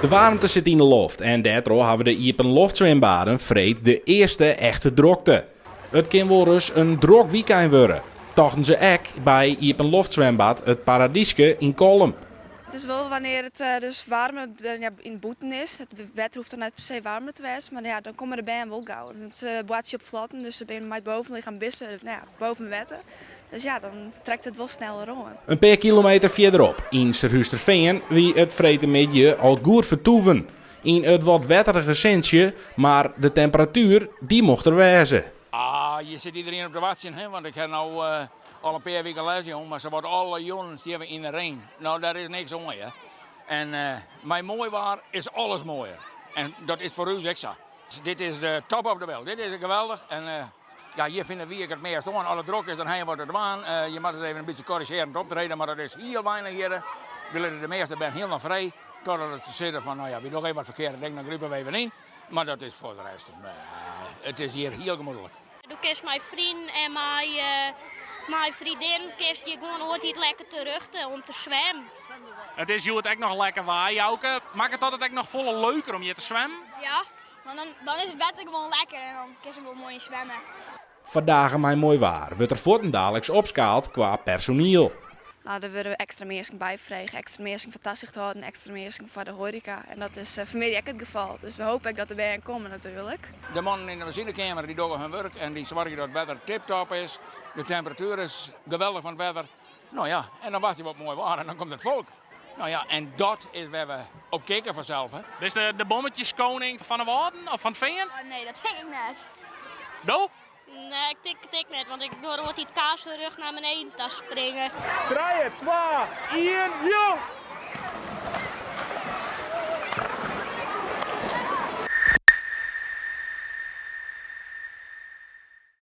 De warmte zit in de loft en daardoor hebben de iepen loftzwembaden vreed de eerste echte drokte. Het kan wel eens een drok weekend worden. Tochten ze ek bij iepen loftzwembad het Paradieske in Kolm. Het is wel wanneer het dus warmer in boeten is. Het wetter hoeft dan niet per se warmer te wezen, maar ja, dan komen de bijen wel gauw. Het boeit je op vlatten, dus de bijen met boven liggen bissen, boven het wetter. Dus ja, dan trekt het wel sneller rond. Een paar kilometer verderop, in Serhuisterveen, wie het vreemde al goed vertoeven. In het wat wetterige centje, maar de temperatuur die mocht er wezen. Je zit iedereen op de watsen, hè? Want ik heb nou al een paar weken les, jong, maar ze worden alle jongens die hebben in de rain. Nou, daar is niks om, hè. En mijn mooi waar is alles mooier. En dat is voor u ook zo. Dit is de top of the world. Dit is geweldig. En ja, hier vinden we het meest aan. Alle druk is, dan heen wordt het waan. Je moet het even een beetje corrigerend optreden, maar dat is heel weinig hier. De meeste ben heel nog vrij. Totdat het zitten van, nou ja, wie nog even wat verkeerde denkt, dan gruppen we even in. Maar dat is voor de rest. Het is hier heel gemoedelijk. Toen kies mijn vriend en mijn vriendin kies je gewoon altijd lekker terug om te zwemmen. Het is het echt nog lekker waaien ook. Maakt het altijd echt nog volle leuker om hier te zwemmen? Ja, want dan is het wetter gewoon lekker en dan kun je wel mooi zwemmen. Vandaag mijn mooi waar wordt er voortendaallijks opschaald qua personeel. Nou, daar willen we extra mensen bij vregen, extra mensen van toezicht houden, extra mensen voor de horeca. En dat is voor mij ook het geval. Dus we hopen dat er bij komen natuurlijk. De mannen in de machinekamer die doen hun werk en die zorgen dat het wetter tip-top is. De temperatuur is geweldig van het wetter. Nou ja, en dan wacht je wat mooi waar en dan komt het volk. Nou ja, en dat is waar we op kijken vanzelf. Hè. Is de bommetjeskoning van de Waarden of van het Veen? Oh, nee, dat denk ik net. No? Nee, ik tik net, want ik door wordt die kaas terug naar beneden te springen. 3, 2, 1, 0!